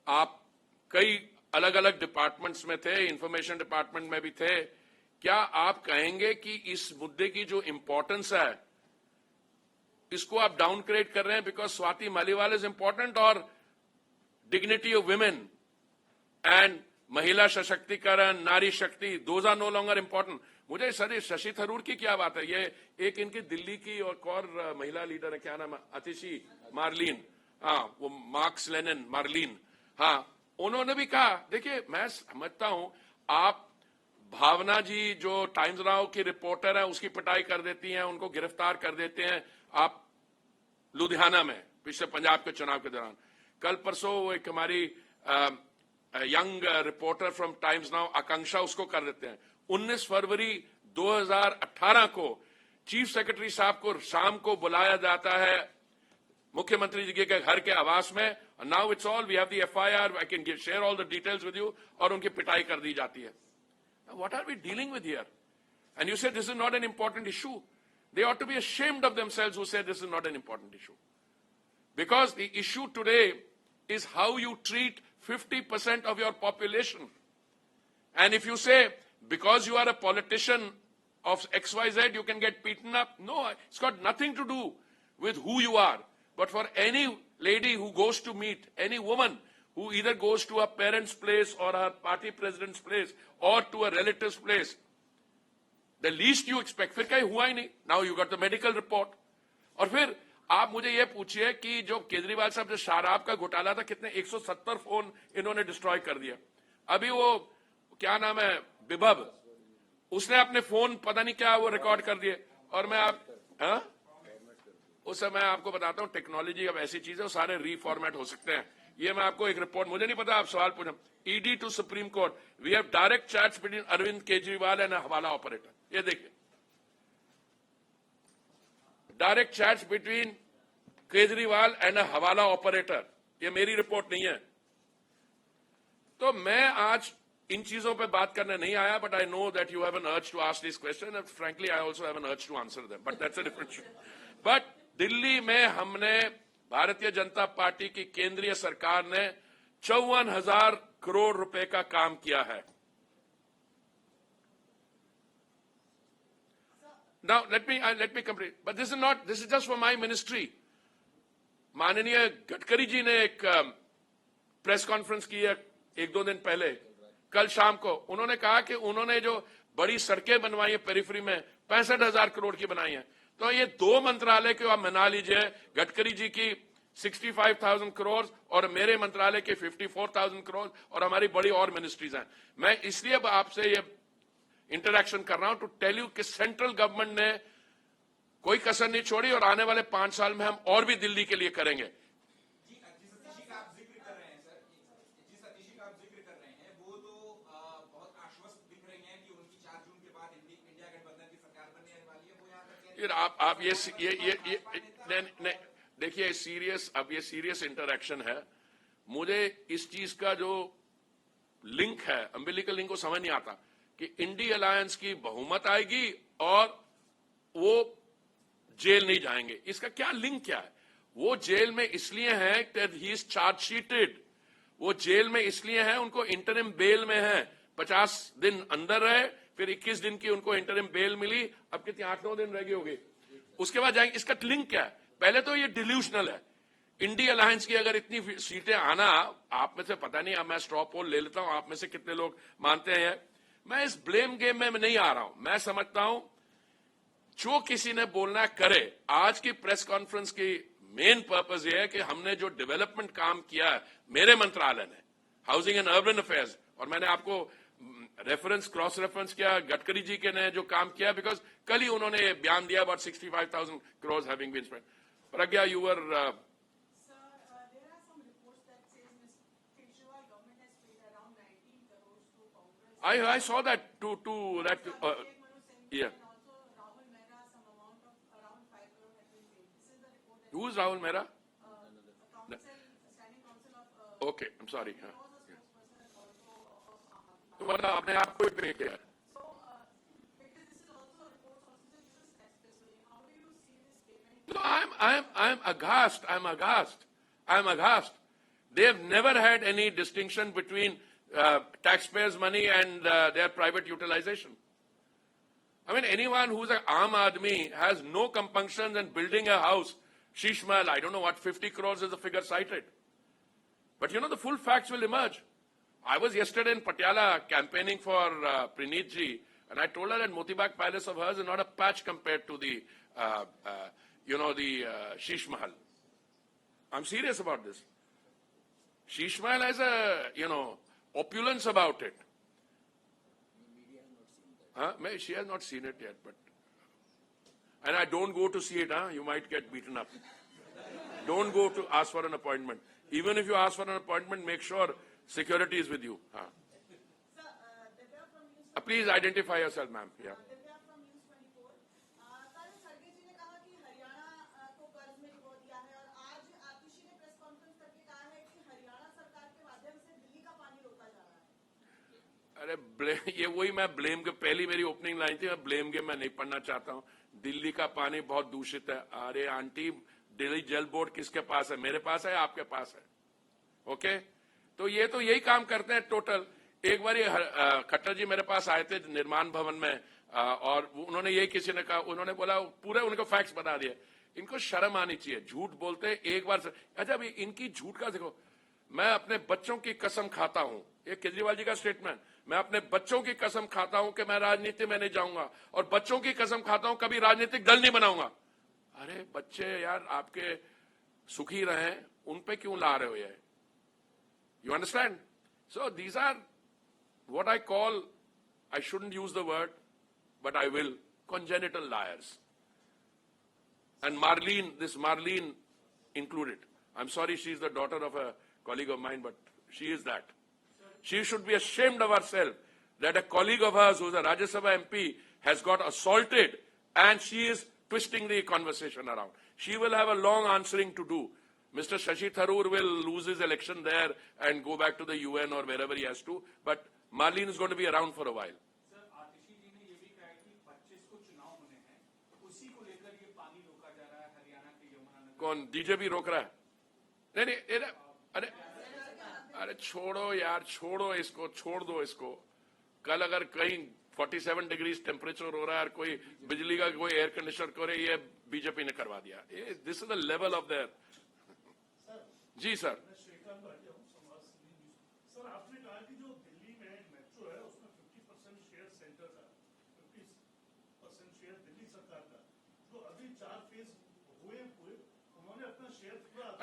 आप कई अलग अलग डिपार्टमेंट्स में थे, इंफॉर्मेशन डिपार्टमेंट में भी थे। क्या आप कहेंगे कि इस मुद्दे की जो इंपॉर्टेंस है इसको आप डाउनग्रेड कर रहे हैं because Swati Maliwal is important, और डिग्निटी ऑफ वुमेन एंड महिला सशक्तिकरण, नारी शक्ति, those are no longer important? मुझे सर शशि थरूर की क्या बात है, ये एक इनकी दिल्ली की और महिला लीडर है, क्या नाम है, आतिशी मार्लिन, हाँ वो मार्क्स लेनिन मार्लिन, हाँ उन्होंने भी कहा। देखिए मैं समझता हूं आप भावना जी जो टाइम्स नाउ की रिपोर्टर है उसकी पिटाई कर देती हैं, उनको गिरफ्तार कर देते हैं आप लुधियाना में पिछले पंजाब के चुनाव के दौरान। कल परसों एक हमारी young reporter from Times Now Aakanksha, उसको कर देते हैं। 19 फरवरी 2018 को चीफ सेक्रेटरी साहब को शाम को बुलाया जाता है मुख्यमंत्री जी के घर के आवास में। Now it's all we have the FIR, I can share all the details with you, और उनकी पिटाई कर दी जाती है। What are we dealing with here? And you say this is not an important issue. They ought to be ashamed of themselves who say this is not an important issue. Because the issue today is how you treat 50% of your population. And if you say, because you are a politician of XYZ, you can get beaten up. No, it's got nothing to do with who you are. But for any lady who goes to meet, any woman who either goes to her parents' place or her party president's place or to a relative's place, the least you expect, फिर कहीं हुआ ही नहीं, now you got the medical report। और फिर आप मुझे ये पूछिए कि जो केजरीवाल साहब जो शराब का घोटाला था, कितने 170 फोन इन्होंने डिस्ट्रॉय कर दिया। अभी वो क्या नाम है बिभव, उसने अपने फोन पता नहीं क्या वो रिकॉर्ड कर दिए। और मैं उस समय आपको बताता हूं टेक्नोलॉजी अब ऐसी चीज है, वो सारे रीफॉर्मेट हो सकते हैं। ये मैं आपको एक रिपोर्ट, मुझे नहीं पता, आप सवाल पूछे। ED to Supreme Court, we have direct chats between Arvind Kejriwal and hawala operator. ये देखिए, direct chats between Kejriwal and a hawala operator, ये मेरी रिपोर्ट नहीं है। तो मैं आज इन चीजों पे बात करने नहीं आया, but I know that you have an urge to ask this question, and frankly I also have an urge to answer them, but that's a different issue. But Delhi में हमने, भारतीय जनता पार्टी की केंद्रीय सरकार ने 54,000 करोड़ रुपए का काम किया है। Now let me complete, but this is just for my ministry. माननीय गडकरी जी ने एक प्रेस कॉन्फ्रेंस की है 1-2 दिन पहले, कल शाम को। उन्होंने कहा कि उन्होंने जो बड़ी सड़कें बनवाई है पेरिफेरी में, 65,000 करोड़ की बनाई है। तो ये 2 मंत्रालय के आप मना लीजिए, गडकरी जी की 65,000 करोड़ और मेरे मंत्रालय के 54,000 करोड़, और हमारी बड़ी और मिनिस्ट्रीज हैं। मैं इसलिए आपसे ये इंटरैक्शन कर रहा हूं टू टेल यू कि सेंट्रल गवर्नमेंट ने कोई कसर नहीं छोड़ी, और आने वाले 5 साल में हम और भी दिल्ली के लिए करेंगे। आप ये देखिए सीरियस, अब ये सीरियस इंटरैक्शन है। मुझे इस चीज का जो लिंक है, अम्बिलिकल लिंक, को समझ नहीं आता कि इंडी अलायंस की बहुमत आएगी और वो जेल नहीं जाएंगे। इसका क्या लिंक क्या है? वो जेल में इसलिए है कि ही इज चार्जशीटेड, वो जेल में इसलिए है, उनको इंटरिम बेल में है, 50 दिन अंदर रहे, फिर 21 दिन की उनको इंटरिम बेल मिली, अब कितनी 8-9 दिन रह गई होगी, उसके बाद जाएंगे। इसका लिंक क्या है? पहले तो ये डिल्यूशनल है। इंडी अलायंस की अगर इतनी सीटें आना, आप में से पता नहीं, अब मैं स्ट्रॉ पोल ले लेता हूं, आप में से कितने लोग मानते हैं। मैं इस ब्लेम गेम में नहीं आ रहा हूं। मैं समझता हूं जो किसी ने बोलना करे। आज की प्रेस कॉन्फ्रेंस की मेन पर्पस ये है कि हमने जो डेवलपमेंट काम किया है मेरे मंत्रालय ने, हाउसिंग एंड अर्बन अफेयर्स, और मैंने आपको रेफरेंस, क्रॉस रेफरेंस किया गडकरी जी के ने जो काम किया, बिकॉज कल ही उन्होंने बयान दिया about 65,000 crore having been spent. Pragya, you were I saw that to that yeah. Who is Rahul Mehra? Okay, I'm sorry. तो मतलब आपने आपको पे किया। No, I'm aghast. I'm aghast. They have never had any distinction between taxpayers' money and their private utilization. I mean, anyone who's an Aam Aadmi has no compunctions in building a house. Sheesh Mahal, I don't know what, 50 crores is the figure cited. But you know, the full facts will emerge. I was yesterday in Patiala campaigning for Praneeth ji, and I told her that Motibag Palace of hers is not a patch compared to the, Sheesh Mahal. I'm serious about this. Sheesh Mahal has a, opulence about it. She has not seen it yet, but... And I don't go to see it, you might get beaten up. Don't go to ask for an appointment. Even if you ask for an appointment, make sure security is with you. Please identify yourself, ma'am. Yeah. अरे ये वही मैं blame के पहली मेरी opening line थी, मैं blame game मैं नहीं पढ़ना चाहता हूँ. दिल्ली का पानी बहुत दूषित है. अरे आंटी, दिल्ली जल बोर्ड किसके पास है? मेरे पास है, आपके पास है. ओके, तो यही काम करते हैं टोटल. एक बार खट्टर जी मेरे पास आए थे निर्माण भवन में, और उन्होंने यही किसी ने कहा, उन्होंने बोला पूरे उनको फैक्ट्स बता दिए. इनको शर्म आनी चाहिए. झूठ बोलते एक बार. अच्छा, इनकी झूठ का देखो. मैं अपने बच्चों की कसम खाता हूं, ये केजरीवाल जी का स्टेटमेंट, मैं अपने बच्चों की कसम खाता हूं कि मैं राजनीति में नहीं जाऊंगा, और बच्चों की कसम खाता हूं कभी राजनीतिक दल नहीं बनाऊंगा. अरे बच्चे यार आपके सुखी रहें, उन पे क्यों ला रहे हो ये? You understand? So these are what I call, I shouldn't use the word, but I will, congenital liars. And this Marlene included. I'm sorry, she's the daughter of a colleague of mine, but she is that. She should be ashamed of herself that a colleague of hers who's a Rajya Sabha MP has got assaulted, and she is twisting the conversation around. She will have a long answering to do. Mr. Shashi Tharoor will lose his election there and go back to the UN or wherever he has to, but Marlene is going to be around for a while. Sir, आतिशी जी ने ये भी कहा कि 25 को चुनाव होने हैं, उसी को लेकर ये पानी रोका जा रहा है हरियाणा के यमुनानगर. कौन? डीजे भी रोक रहा है? नहीं, अरे छोड़ो यार, छोड़ दो इसको. कल अगर कहीं 47 डिग्री टेम्परेचर हो रहा है और कोई बिजली का कोई एयर कंडीशनर करे, ये बीजेपी ने करवा दिया. This is the level of their. जी सर.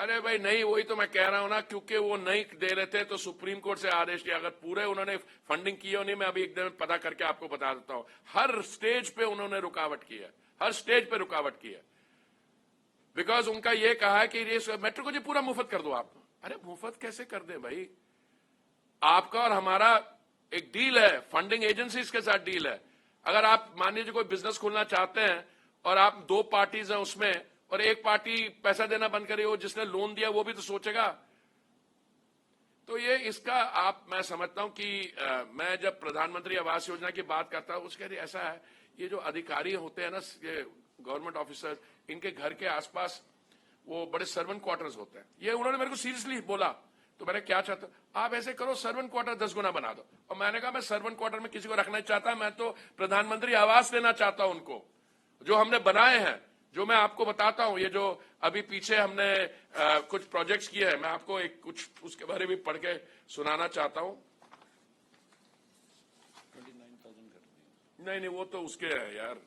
अरे भाई नहीं, वही तो मैं कह रहा हूं ना, क्योंकि वो नहीं दे रहे थे तो सुप्रीम कोर्ट से आदेश दिया. अगर पूरे उन्होंने फंडिंग की हो नहीं, मैं अभी एकदम पता करके आपको बता देता हूं. हर स्टेज पे उन्होंने रुकावट की है, हर स्टेज पे रुकावट की है. बिकॉज उनका ये कहा है कि ये मेट्रो को जी पूरा मुफ्त कर दो आप. अरे मुफ्त कैसे कर दे भाई? आपका और हमारा एक डील है, फंडिंग एजेंसीज के साथ डील है. अगर आप मान लीजिए कोई बिजनेस खोलना चाहते हैं और आप 2 पार्टीज हैं उसमें, और एक पार्टी पैसा देना बंद करी हो, जिसने लोन दिया वो भी तो सोचेगा. तो ये इसका मैं समझता हूं कि मैं जब प्रधानमंत्री आवास योजना की बात करता हूं, उसके लिए ऐसा है, ये जो अधिकारी होते हैं ना, ये गवर्नमेंट ऑफिसर, इनके घर के आसपास वो बड़े सर्वेंट क्वार्टर्स होते हैं. ये उन्होंने मेरे को सीरियसली बोला, तो मैंने क्या चाहता, आप ऐसे करो सर्वेंट क्वार्टर 10 गुना बना दो. और मैंने कहा मैं सर्वेंट क्वार्टर में किसी को रखना नहीं चाहता, मैं तो प्रधानमंत्री आवास देना चाहता हूं उनको, जो हमने बनाए हैं, जो मैं आपको बताता हूं. ये जो अभी पीछे हमने कुछ प्रोजेक्ट्स किए हैं, मैं आपको कुछ उसके बारे में पढ़ के सुनाना चाहता हूं. 29,000 नहीं, वो तो उसके है यार.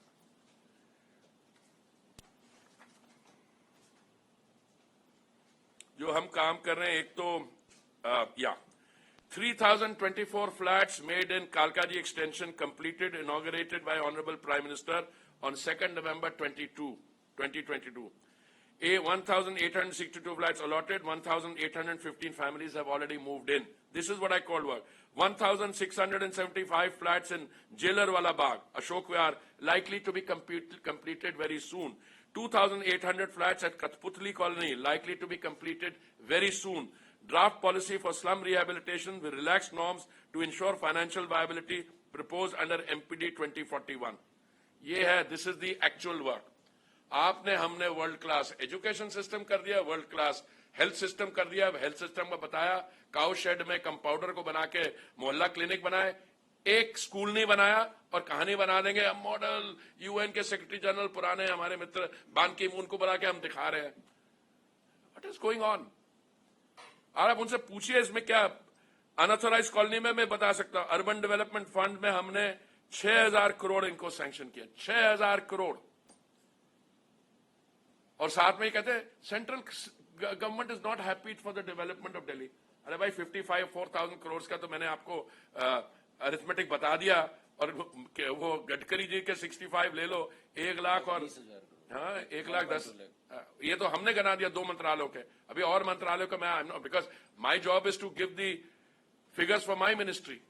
जो हम काम कर रहे हैं, एक तो 3,024 flats made in Kalkaji extension completed, inaugurated by Honorable Prime Minister on 2nd November 2022. 1,862 flats allotted, 1,815 families have already moved in. This is what I call work. 1,675 flats in Jailerwala Bagh, Ashok Vihar, likely to be completed very soon. 2,800 flats at Katputli Colony, likely to be completed very soon. Draft policy for slum rehabilitation with relaxed norms to ensure financial viability proposed under MPD 2041. ये है, this is the actual work. हमने world class education system कर दिया, world class health system कर दिया, health system का बताया, cow shade में कंपाउंडर को बना के मोहल्ला क्लिनिक बनाए, एक स्कूल नहीं बनाया और कहानी बना देंगे हम मॉडल यूएन के सेक्रेटरी जनरल पुराने हमारे मित्र बान की मून को बना के हम दिखा रहे हैं। What is going on? और आप उनसे पूछिए इसमें क्या अनऑथोराइज कॉलोनी में मैं बता सकता हूं, अर्बन डेवलपमेंट फंड में हमने 6,000 करोड़ इनको सैंक्शन किया, 6,000 करोड़। और साथ में ही कहते हैं central government is not happy for the development of Delhi. अरे भाई 4,000 करोड़ का तो मैंने आपको अरिथमेटिक बता दिया, और वो गडकरी जी के 65 ले लो, 1 लाख और 1,10,000, ये तो हमने गना दिया 2 मंत्रालयों के। अभी और मंत्रालयों का मैं because my job is to give the figures for my ministry.